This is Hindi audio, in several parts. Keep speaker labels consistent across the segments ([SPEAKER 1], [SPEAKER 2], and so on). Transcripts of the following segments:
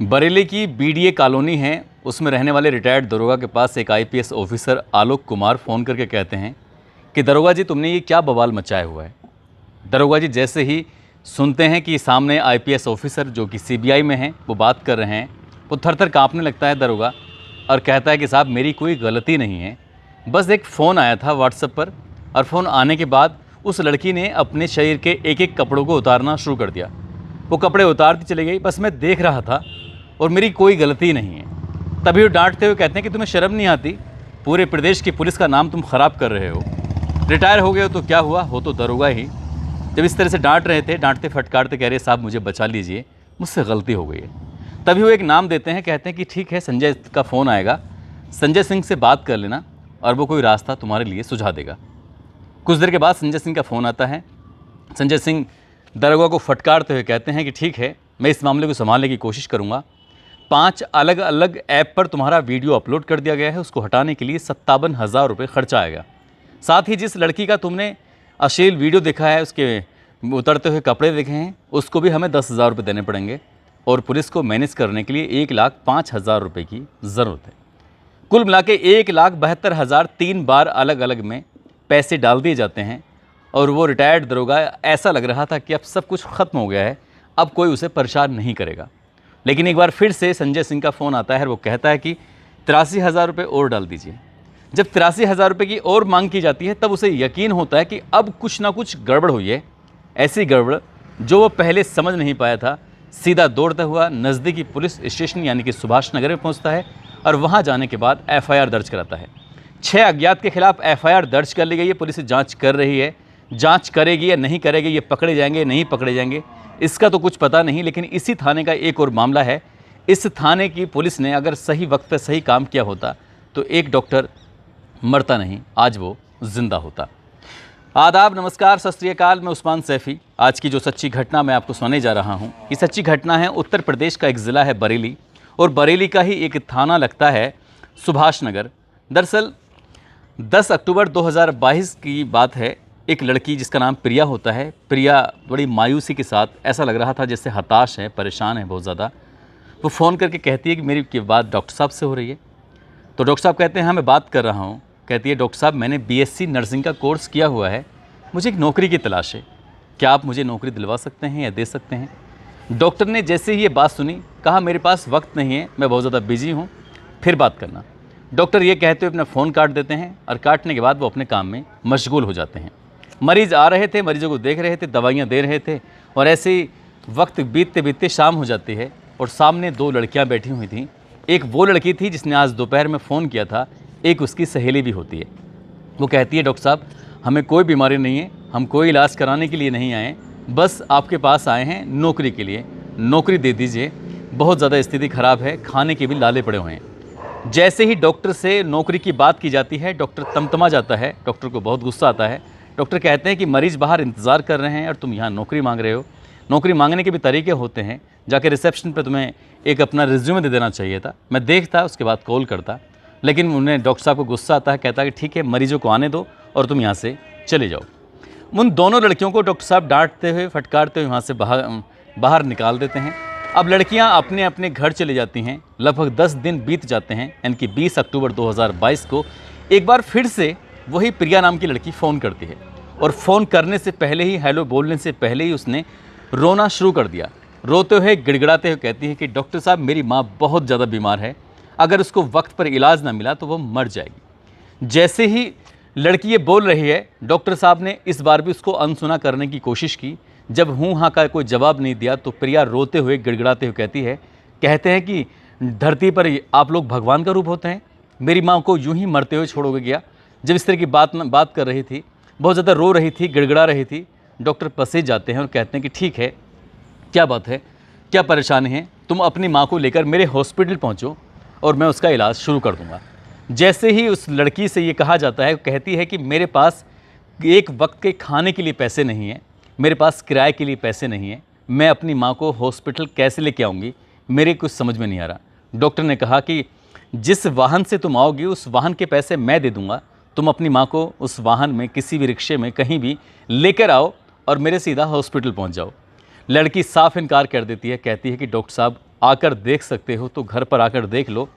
[SPEAKER 1] बरेली की बीडीए कॉलोनी है, उसमें रहने वाले रिटायर्ड दरोगा के पास एक IPS officer Alok Kumar phone करके कहते हैं कि दरोगा जी तुमने ये क्या बवाल मचाया हुआ है। दरोगा जी जैसे ही सुनते हैं कि सामने आईपीएस ऑफिसर जो कि सीबीआई में हैं वो बात कर रहे हैं, वो थर-थर काँपने लगता है दरोगा और कहता है कि साहब मेरी कोई गलती नहीं है, बस एक फ़ोन आया था व्हाट्सएप पर और फ़ोन आने के बाद उस लड़की ने अपने शरीर के एक-एक कपड़ों को उतारना शुरू कर दिया। वो कपड़े उतारती चली गई, बस मैं देख रहा था और मेरी कोई गलती नहीं है। तभी वो डांटते हुए कहते हैं कि तुम्हें शर्म नहीं आती, पूरे प्रदेश की पुलिस का नाम तुम ख़राब कर रहे हो, रिटायर हो गए हो तो क्या हुआ, हो तो दरोगा ही। जब इस तरह से डांट रहे थे, डांटते फटकारते कह रहे साहब मुझे बचा लीजिए, मुझसे गलती हो गई है। तभी वो एक नाम देते हैं, कहते हैं कि ठीक है संजय का फ़ोन आएगा, संजय सिंह से बात कर लेना और वो कोई रास्ता तुम्हारे लिए सुझा देगा। कुछ देर के बाद संजय सिंह का फ़ोन आता है। संजय सिंह दरोगा को फटकारते हुए कहते हैं कि ठीक है मैं इस मामले को संभालने की कोशिश करूँगा। 5 अलग अलग ऐप पर तुम्हारा वीडियो अपलोड कर दिया गया है, उसको हटाने के लिए 57,000 रुपये खर्चा आएगा। साथ ही जिस लड़की का तुमने अश्लील वीडियो देखा है, उसके उतरते हुए कपड़े देखे हैं, उसको भी हमें 10,000 रुपये देने पड़ेंगे और पुलिस को मैनेज करने के लिए 1,05,000 रुपये की ज़रूरत है। कुल मिला के 1,72,000 3 बार अलग अलग में पैसे डाल दिए जाते हैं और वो रिटायर्ड दरोगा ऐसा लग रहा था कि अब सब कुछ ख़त्म हो गया है, अब कोई उसे परेशान नहीं करेगा। लेकिन एक बार फिर से संजय सिंह का फ़ोन आता है और वो कहता है कि 83,000 रुपये और डाल दीजिए। जब 83,000 रुपये की और मांग की जाती है तब उसे यकीन होता है कि अब कुछ ना कुछ गड़बड़ हुई है, ऐसी गड़बड़ जो वो पहले समझ नहीं पाया था। सीधा दौड़ता हुआ नज़दीकी पुलिस स्टेशन यानी कि सुभाष नगर में पहुँचता है और वहाँ जाने के बाद एफआईआर दर्ज कराता है। 6 अज्ञात के खिलाफ एफआईआर दर्ज कर ली गई है, पुलिस जाँच कर रही है। जांच करेगी या नहीं करेगी, ये पकड़े जाएंगे नहीं पकड़े जाएंगे इसका तो कुछ पता नहीं, लेकिन इसी थाने का एक और मामला है। इस थाने की पुलिस ने अगर सही वक्त पर सही काम किया होता तो एक डॉक्टर मरता नहीं, आज वो जिंदा होता। आदाब, नमस्कार, सत श्री अकाल, मैं उस्मान सैफ़ी। आज की जो सच्ची घटना मैं आपको सुनाने जा रहा हूँ, ये सच्ची घटना है उत्तर प्रदेश का एक ज़िला है बरेली और बरेली का ही एक थाना लगता है सुभाष नगर। दरअसल 10 अक्टूबर 2022 की बात है। एक लड़की जिसका नाम प्रिया होता है, प्रिया बड़ी मायूसी के साथ, ऐसा लग रहा था जैसे हताश है, परेशान है बहुत ज़्यादा। वो फ़ोन करके कहती है कि मेरी की बात डॉक्टर साहब से हो रही है। तो डॉक्टर साहब कहते हैं हाँ मैं बात कर रहा हूँ। कहती है डॉक्टर साहब मैंने बीएससी नर्सिंग का कोर्स किया हुआ है, मुझे एक नौकरी की तलाश है, क्या आप मुझे नौकरी दिलवा सकते हैं या दे सकते हैं। डॉक्टर ने जैसे ही ये बात सुनी कहा मेरे पास वक्त नहीं है, मैं बहुत ज़्यादा बिजी हूँ, फिर बात करना। डॉक्टर ये कहते हुए अपना फ़ोन काट देते हैं और काटने के बाद वो अपने काम में मशगूल हो जाते हैं। मरीज़ आ रहे थे, मरीजों को देख रहे थे, दवाइयाँ दे रहे थे और ऐसे ही वक्त बीतते बीतते शाम हो जाती है और सामने 2 लड़कियाँ बैठी हुई थीं। एक वो लड़की थी जिसने आज दोपहर में फ़ोन किया था, एक उसकी सहेली भी होती है। वो कहती है डॉक्टर साहब हमें कोई बीमारी नहीं है, हम कोई इलाज कराने के लिए नहीं आए, बस आपके पास आए हैं नौकरी के लिए, नौकरी दे दीजिए, बहुत ज़्यादा स्थिति ख़राब है, खाने के भी लाले पड़े हुए हैं। जैसे ही डॉक्टर से नौकरी की बात की जाती है डॉक्टर तमतमा जाता है, डॉक्टर को बहुत गुस्सा आता है। डॉक्टर कहते हैं कि मरीज़ बाहर इंतज़ार कर रहे हैं और तुम यहाँ नौकरी मांग रहे हो। नौकरी मांगने के भी तरीके होते हैं, जाके रिसेप्शन पे तुम्हें एक अपना रिज्यूमे दे देना चाहिए था, मैं देखता उसके बाद कॉल करता। लेकिन उन्हें डॉक्टर साहब को गुस्सा आता है, कहता है कि ठीक है मरीजों को आने दो और तुम यहाँ से चले जाओ। उन दोनों लड़कियों को डॉक्टर साहब डांटते हुए फटकारते हुए वहाँ से बाहर निकाल देते हैं। अब लड़कियाँ अपने अपने घर चली जाती हैं। लगभग 10 दिन बीत जाते हैं, यानी कि 20 अक्टूबर 2022 को एक बार फिर से वही प्रिया नाम की लड़की फ़ोन करती है और फ़ोन करने से पहले ही, हेलो बोलने से पहले ही उसने रोना शुरू कर दिया। रोते हुए गिड़गिड़ाते हुए कहती है कि डॉक्टर साहब मेरी माँ बहुत ज़्यादा बीमार है, अगर उसको वक्त पर इलाज ना मिला तो वो मर जाएगी। जैसे ही लड़की ये बोल रही है डॉक्टर साहब ने इस बार भी उसको अनसुना करने की कोशिश की। जब हूँ हाँ का कोई जवाब नहीं दिया तो प्रिया रोते हुए गिड़गिड़ाते हुए कहते हैं कि धरती पर आप लोग भगवान का रूप होते हैं, मेरी माँ को यूं ही मरते हुए छोड़ोगे क्या। जब इस तरह की बात कर रही थी, बहुत ज़्यादा रो रही थी, गिड़गिड़ा रही थी, डॉक्टर पसीज जाते हैं और कहते हैं कि ठीक है क्या बात है, क्या परेशानी है, तुम अपनी माँ को लेकर मेरे हॉस्पिटल पहुँचो और मैं उसका इलाज शुरू कर दूँगा। जैसे ही उस लड़की से ये कहा जाता है, कहती है कि मेरे पास एक वक्त के खाने के लिए पैसे नहीं हैं, मेरे पास किराए के लिए पैसे नहीं हैं, मैं अपनी माँ को हॉस्पिटल कैसे लेके आऊँगी, मेरे कुछ समझ में नहीं आ रहा। डॉक्टर ने कहा कि जिस वाहन से तुम आओगी उस वाहन के पैसे मैं दे दूँगा, तुम अपनी माँ को उस वाहन में किसी भी रिक्शे में कहीं भी लेकर आओ और मेरे सीधा हॉस्पिटल पहुँच जाओ। लड़की साफ इनकार कर देती है, कहती है कि डॉक्टर साहब आकर देख सकते हो तो घर पर आकर देख लो।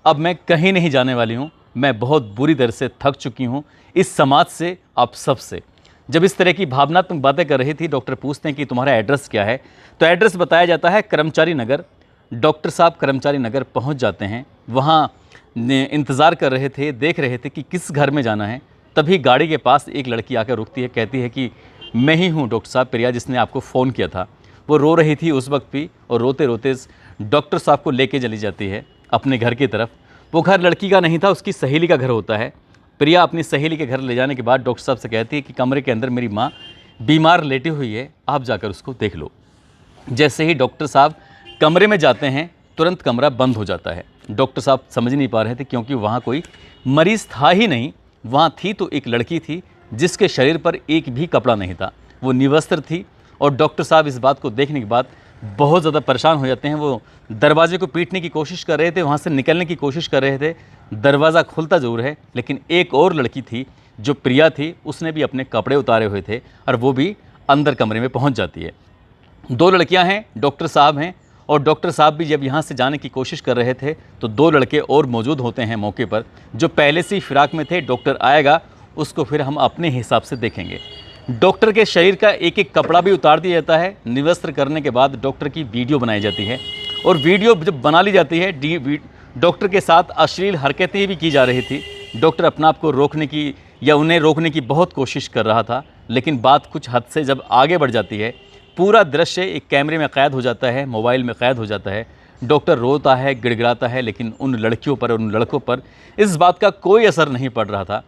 [SPEAKER 1] अब मैं कहीं नहीं जाने वाली हूँ, मैं बहुत बुरी तरह से थक चुकी हूँ इस समाज से, आप सब से। जब इस तरह की भावनात्मक बातें कर रही थी, डॉक्टर पूछते हैं कि तुम्हारा एड्रेस क्या है, तो एड्रेस बताया जाता है कर्मचारी नगर। डॉक्टर साहब कर्मचारी नगर पहुंच जाते हैं, वहाँ इंतज़ार कर रहे थे, देख रहे थे कि किस घर में जाना है। तभी गाड़ी के पास एक लड़की आकर रुकती है, कहती है कि मैं ही हूँ डॉक्टर साहब, प्रिया जिसने आपको फ़ोन किया था। वो रो रही थी उस वक्त भी, और रोते रोते डॉक्टर साहब को लेके चली जाती है अपने घर की तरफ। वो घर लड़की का नहीं था, उसकी सहेली का घर होता है। प्रिया अपनी सहेली के घर ले जाने के बाद डॉक्टर साहब से कहती है कि कमरे के अंदर मेरी माँ बीमार लेटी हुई है, आप जाकर उसको देख लो। जैसे ही डॉक्टर साहब कमरे में जाते हैं, तुरंत कमरा बंद हो जाता है। डॉक्टर साहब समझ नहीं पा रहे थे, क्योंकि वहाँ कोई मरीज़ था ही नहीं। वहाँ थी तो एक लड़की थी जिसके शरीर पर एक भी कपड़ा नहीं था, वो निवस्त्र थी। और डॉक्टर साहब इस बात को देखने के बाद बहुत ज़्यादा परेशान हो जाते हैं। वो दरवाजे को पीटने की कोशिश कर रहे थे, वहाँ से निकलने की कोशिश कर रहे थे। दरवाज़ा खुलता ज़रूर है, लेकिन एक और लड़की थी जो प्रिया थी, उसने भी अपने कपड़े उतारे हुए थे और वो भी अंदर कमरे में पहुँच जाती है। 2 लड़कियां हैं, डॉक्टर साहब हैं, और डॉक्टर साहब भी जब यहाँ से जाने की कोशिश कर रहे थे तो 2 लड़के और मौजूद होते हैं मौके पर, जो पहले से ही फिराक में थे। डॉक्टर आएगा, उसको फिर हम अपने हिसाब से देखेंगे। डॉक्टर के शरीर का एक एक कपड़ा भी उतार दिया जाता है। निवस्त्र करने के बाद डॉक्टर की वीडियो बनाई जाती है, और वीडियो जब बना ली जाती है, डॉक्टर के साथ अश्लील हरकतें भी की जा रही थी। डॉक्टर अपने आप को रोकने की या उन्हें रोकने की बहुत कोशिश कर रहा था, लेकिन बात कुछ हद से जब आगे बढ़ जाती है, पूरा दृश्य एक कैमरे में क़ैद हो जाता है, मोबाइल में क़ैद हो जाता है। डॉक्टर रोता है, गिड़गिड़ाता है, लेकिन उन लड़कियों पर, उन लड़कों पर इस बात का कोई असर नहीं पड़ रहा था।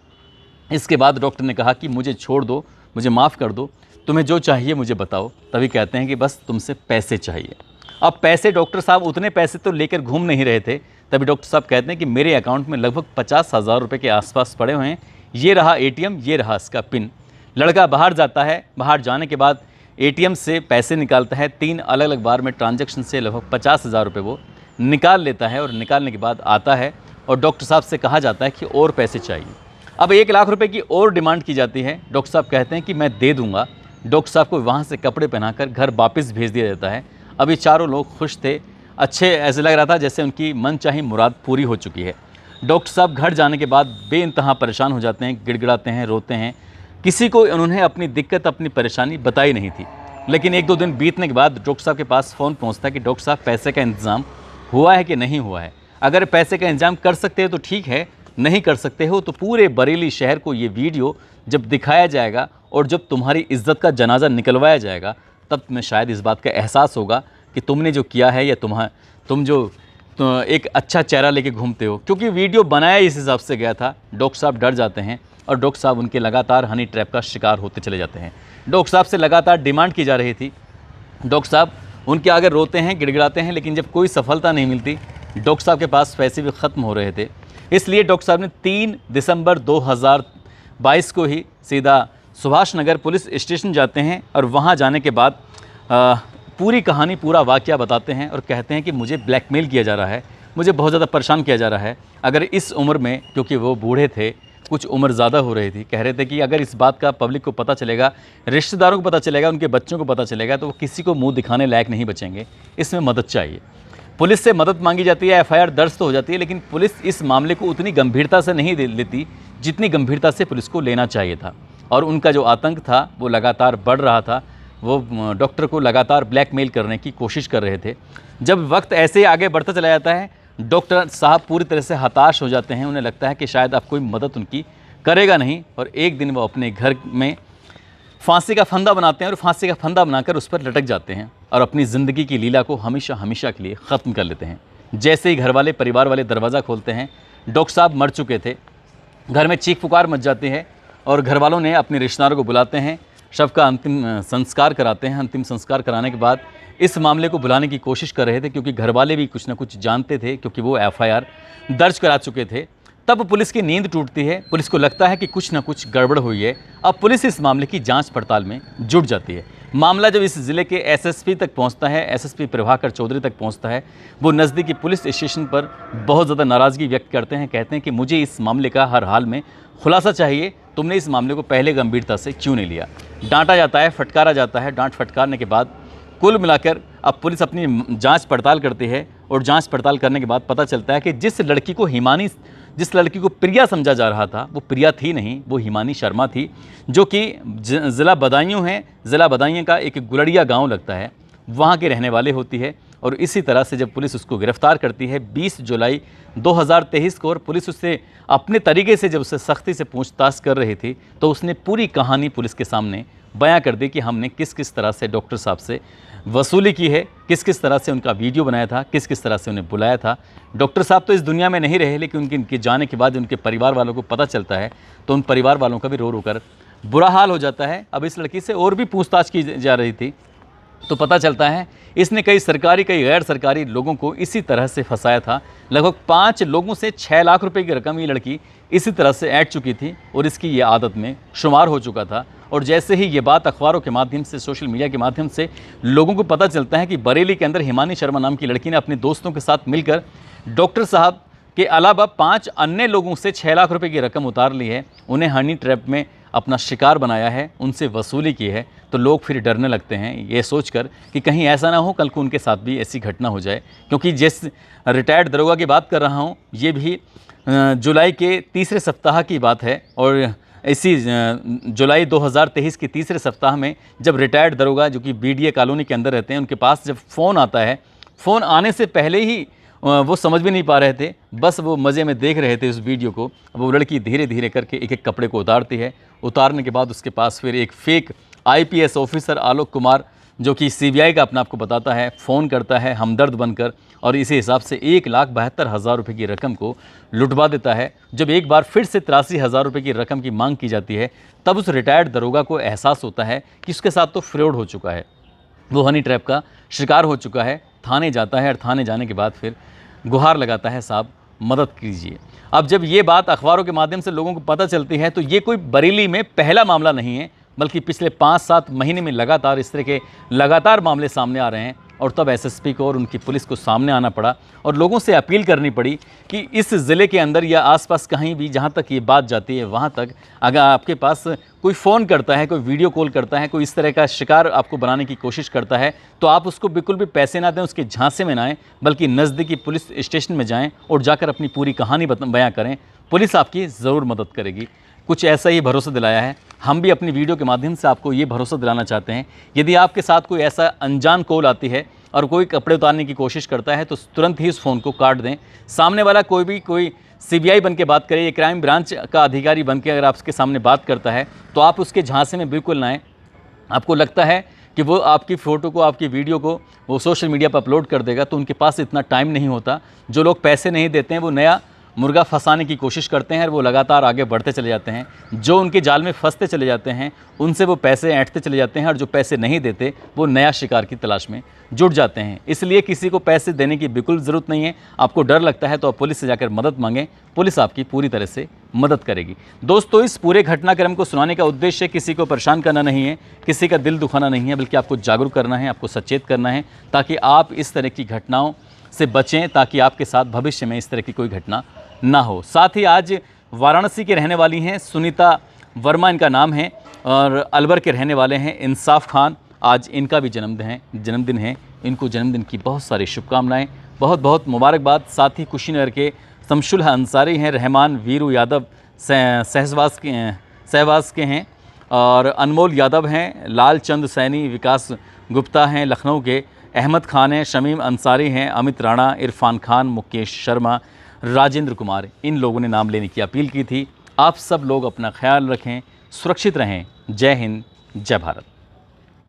[SPEAKER 1] इसके बाद डॉक्टर ने कहा कि मुझे छोड़ दो, मुझे माफ़ कर दो, तुम्हें जो चाहिए मुझे बताओ। तभी कहते हैं कि बस तुमसे पैसे चाहिए। अब पैसे, डॉक्टर साहब उतने पैसे तो लेकर घूम नहीं रहे थे। तभी डॉक्टर साहब कहते हैं कि मेरे अकाउंट में लगभग 50,000 रुपये के आसपास पड़े हुए हैं, ये रहा ATM, ये रहा इसका पिन। लड़का बाहर जाता है, बाहर जाने के बाद ATM से पैसे निकालता है। 3 अलग अलग बार में ट्रांजैक्शन से लगभग 50,000 रुपये वो निकाल लेता है, और निकालने के बाद आता है और डॉक्टर साहब से कहा जाता है कि और पैसे चाहिए। अब 1 लाख रुपए की और डिमांड की जाती है। डॉक्टर साहब कहते हैं कि मैं दे दूंगा। डॉक्टर साहब को वहाँ से कपड़े पहनाकर घर वापस भेज दिया जाता है। अभी चारों लोग खुश थे, अच्छे, ऐसे लग रहा था जैसे उनकी मनचाही मुराद पूरी हो चुकी है। डॉक्टर साहब घर जाने के बाद बेइंतहा परेशान हो जाते हैं, गिड़गिड़ाते हैं, रोते हैं। किसी को उन्होंने अपनी दिक्कत, अपनी परेशानी बताई नहीं थी। लेकिन 1-2 दिन बीतने के बाद डॉक्टर साहब के पास फ़ोन पहुँचता है कि डॉक्टर साहब पैसे का इंतज़ाम हुआ है कि नहीं हुआ है। अगर पैसे का इंतज़ाम कर सकते हो तो ठीक है, नहीं कर सकते हो तो पूरे बरेली शहर को ये वीडियो जब दिखाया जाएगा और जब तुम्हारी इज्जत का जनाजा निकलवाया जाएगा, तब तुम्हें शायद इस बात का एहसास होगा कि तुमने जो किया है, या तुम जो एक अच्छा चेहरा लेके घूमते हो। क्योंकि वीडियो बनाया इस हिसाब से गया था। डॉक्टर साहब डर जाते हैं, और डॉक्टर साहब उनके लगातार हनी ट्रैप का शिकार होते चले जाते हैं। डॉक्टर साहब से लगातार डिमांड की जा रही थी। डॉक्टर साहब उनके आगे रोते हैं, गिड़गिड़ाते हैं, लेकिन जब कोई सफलता नहीं मिलती, डॉक्टर साहब के पास पैसे भी ख़त्म हो रहे थे। इसलिए डॉक्टर साहब ने 3 दिसंबर 2022 को ही सीधा सुभाष नगर पुलिस स्टेशन जाते हैं, और वहाँ जाने के बाद पूरी कहानी, पूरा वाक़या बताते हैं, और कहते हैं कि मुझे ब्लैकमेल किया जा रहा है, मुझे बहुत ज़्यादा परेशान किया जा रहा है। अगर इस उम्र में, क्योंकि वो बूढ़े थे, कुछ उम्र ज़्यादा हो रही थी, कह रहे थे कि अगर इस बात का पब्लिक को पता चलेगा, रिश्तेदारों को पता चलेगा, उनके बच्चों को पता चलेगा, तो वो किसी को मुँह दिखाने लायक नहीं बचेंगे। इसमें मदद चाहिए। पुलिस से मदद मांगी जाती है, FIR दर्ज तो हो जाती है, लेकिन पुलिस इस मामले को उतनी गंभीरता से नहीं लेती जितनी गंभीरता से पुलिस को लेना चाहिए था। और उनका जो आतंक था वो लगातार बढ़ रहा था। वो डॉक्टर को लगातार ब्लैकमेल करने की कोशिश कर रहे थे। जब वक्त ऐसे ही आगे बढ़ता चला जाता है, डॉक्टर साहब पूरी तरह से हताश हो जाते हैं। उन्हें लगता है कि शायद अब कोई मदद उनकी करेगा नहीं, और एक दिन वो अपने घर में फांसी का फंदा बनाते हैं, और फांसी का फंदा बनाकर उस पर लटक जाते हैं, और अपनी ज़िंदगी की लीला को हमेशा हमेशा के लिए ख़त्म कर लेते हैं। जैसे ही घर वाले, परिवार वाले दरवाज़ा खोलते हैं, डॉक्टर साहब मर चुके थे। घर में चीख पुकार मच जाती है, और घर वालों ने अपने रिश्तेदारों को बुलाते हैं, शव का अंतिम संस्कार कराते हैं। अंतिम संस्कार कराने के बाद इस मामले को बुलाने की कोशिश कर रहे थे, क्योंकि घर वाले भी कुछ ना कुछ जानते थे, क्योंकि वो FIR दर्ज करा चुके थे। तब पुलिस की नींद टूटती है। पुलिस को लगता है कि कुछ ना कुछ गड़बड़ हुई है। अब पुलिस इस मामले की जांच पड़ताल में जुट जाती है। मामला जब इस ज़िले के SSP तक पहुंचता है, SSP प्रभाकर चौधरी तक पहुंचता है, वो नज़दीकी पुलिस स्टेशन पर बहुत ज़्यादा नाराज़गी व्यक्त करते हैं। कहते हैं कि मुझे इस मामले का हर हाल में खुलासा चाहिए, तुमने इस मामले को पहले गंभीरता से क्यों नहीं लिया। डांटा जाता है, फटकारा जाता है। डांट फटकारने के बाद कुल मिलाकर अब पुलिस अपनी जांच पड़ताल करती है और जांच पड़ताल करने के बाद पता चलता है कि जिस लड़की को प्रिया समझा जा रहा था वो प्रिया थी नहीं, वो हिमानी शर्मा थी, जो कि ज़िला बदायूं है। ज़िला बदायूं का एक गुलड़िया गांव लगता है, वहां के रहने वाले होती है। और इसी तरह से जब पुलिस उसको गिरफ्तार करती है 20 जुलाई 2023 को, और पुलिस उससे अपने तरीके से जब उससे सख्ती से पूछताछ कर रही थी तो उसने पूरी कहानी पुलिस के सामने बयां कर दी कि हमने किस किस तरह से डॉक्टर साहब से वसूली की है, किस किस तरह से उनका वीडियो बनाया था, किस किस तरह से उन्हें बुलाया था। डॉक्टर साहब तो इस दुनिया में नहीं रहे, लेकिन उनके जाने के बाद उनके परिवार वालों को पता चलता है तो उन परिवार वालों का भी रो रो कर बुरा हाल हो जाता है। अब इस लड़की से और भी पूछताछ की जा रही थी तो पता चलता है इसने कई सरकारी कई गैर सरकारी लोगों को इसी तरह से फंसाया था। लगभग 5 लोगों से 6 लाख रुपए की रकम ये लड़की इसी तरह से ऐंठ चुकी थी और इसकी ये आदत में शुमार हो चुका था। और जैसे ही ये बात अखबारों के माध्यम से, सोशल मीडिया के माध्यम से लोगों को पता चलता है कि बरेली के अंदर हिमानी शर्मा नाम की लड़की ने अपने दोस्तों के साथ मिलकर डॉक्टर साहब के अलावा 5 अन्य लोगों से 6 लाख रुपए की रकम उतार ली है, उन्हें हनी ट्रैप में अपना शिकार बनाया है, उनसे वसूली की है, तो लोग फिर डरने लगते हैं ये सोचकर कि कहीं ऐसा ना हो कल को उनके साथ भी ऐसी घटना हो जाए। क्योंकि जिस रिटायर्ड दरोगा की बात कर रहा हूँ ये भी जुलाई के तीसरे सप्ताह की बात है। और इसी जुलाई 2023 के तीसरे सप्ताह में जब रिटायर्ड दरोगा जो कि बीडीए कॉलोनी के अंदर रहते हैं, उनके पास जब फ़ोन आता है, फ़ोन आने से पहले ही वो समझ भी नहीं पा रहे थे, बस वो मज़े में देख रहे थे उस वीडियो को। वो लड़की धीरे धीरे करके एक एक कपड़े को उतारती है। उतारने के बाद उसके पास फिर एक fake IPS officer Alok Kumar, जो कि सीबीआई का अपना आपको बताता है, फ़ोन करता है हमदर्द बनकर और इसी हिसाब से 1,72,000 रुपये की रकम को लुटवा देता है। जब एक बार फिर से 83,000 रुपये की रकम की मांग की जाती है तब उस रिटायर्ड दरोगा को एहसास होता है कि उसके साथ तो फ्रॉड हो चुका है, वो हनी ट्रैप का शिकार हो चुका है। थाने जाता है और थाने जाने के बाद फिर गुहार लगाता है, साहब मदद कीजिए। अब जब ये बात अखबारों के माध्यम से लोगों को पता चलती है तो ये कोई बरेली में पहला मामला नहीं है, बल्कि पिछले 5-7 महीने में लगातार इस तरह के लगातार मामले सामने आ रहे हैं। और तब एसएसपी को और उनकी पुलिस को सामने आना पड़ा और लोगों से अपील करनी पड़ी कि इस ज़िले के अंदर या आसपास कहीं भी जहां तक ये बात जाती है वहां तक अगर आपके पास कोई फ़ोन करता है, कोई वीडियो कॉल करता है, कोई इस तरह का शिकार आपको बनाने की कोशिश करता है तो आप उसको बिल्कुल भी पैसे ना दें, उसके झांसे में ना आएँ, बल्कि नज़दीकी पुलिस स्टेशन में जाएँ और जाकर अपनी पूरी कहानी बयां करें। पुलिस आपकी ज़रूर मदद करेगी। कुछ ऐसा ही भरोसा दिलाया है। हम भी अपनी वीडियो के माध्यम से आपको ये भरोसा दिलाना चाहते हैं, यदि आपके साथ कोई ऐसा अनजान कॉल आती है और कोई कपड़े उतारने की कोशिश करता है तो तुरंत ही उस फ़ोन को काट दें। सामने वाला कोई सीबीआई बन के बात करे, ये क्राइम ब्रांच का अधिकारी बन के अगर आपके सामने बात करता है तो आप उसके झांसे में बिल्कुल ना आएं। आपको लगता है कि वो आपकी फ़ोटो को, आपकी वीडियो को वो सोशल मीडिया पर अपलोड कर देगा, तो उनके पास इतना टाइम नहीं होता। जो लोग पैसे नहीं देते हैं वो नया मुर्गा फंसाने की कोशिश करते हैं और वो लगातार आगे बढ़ते चले जाते हैं। जो उनके जाल में फंसते चले जाते हैं उनसे वो पैसे ऐंठते चले जाते हैं और जो पैसे नहीं देते वो नया शिकार की तलाश में जुट जाते हैं। इसलिए किसी को पैसे देने की बिल्कुल ज़रूरत नहीं है। आपको डर लगता है तो आप पुलिस से जाकर मदद मांगें, पुलिस आपकी पूरी तरह से मदद करेगी। दोस्तों, इस पूरे घटनाक्रम को सुनाने का उद्देश्य किसी को परेशान करना नहीं है, किसी का दिल दुखाना नहीं है, बल्कि आपको जागरूक करना है, आपको सचेत करना है ताकि आप इस तरह की घटनाओं से बचें, ताकि आपके साथ भविष्य में इस तरह की कोई घटना ना हो। साथ ही आज वाराणसी के रहने वाली हैं सुनीता वर्मा इनका नाम है और अलवर के रहने वाले हैं इंसाफ खान। आज इनका भी जन्मदिन है। इनको जन्मदिन की बहुत सारी शुभकामनाएं, बहुत बहुत मुबारकबाद। साथ ही कुशीनगर के शमशुल अंसारी हैं, रहमान वीरू यादव सहवास के हैं और अनमोल यादव हैं, लाल चंद सैनी, विकास गुप्ता हैं लखनऊ के, अहमद खान हैं, शमीम अंसारी हैं, अमित राणा, इरफान खान, मुकेश शर्मा, राजेंद्र कुमार, इन लोगों ने नाम लेने की अपील की थी। आप सब लोग अपना ख्याल रखें, सुरक्षित रहें। जय हिंद, जय भारत।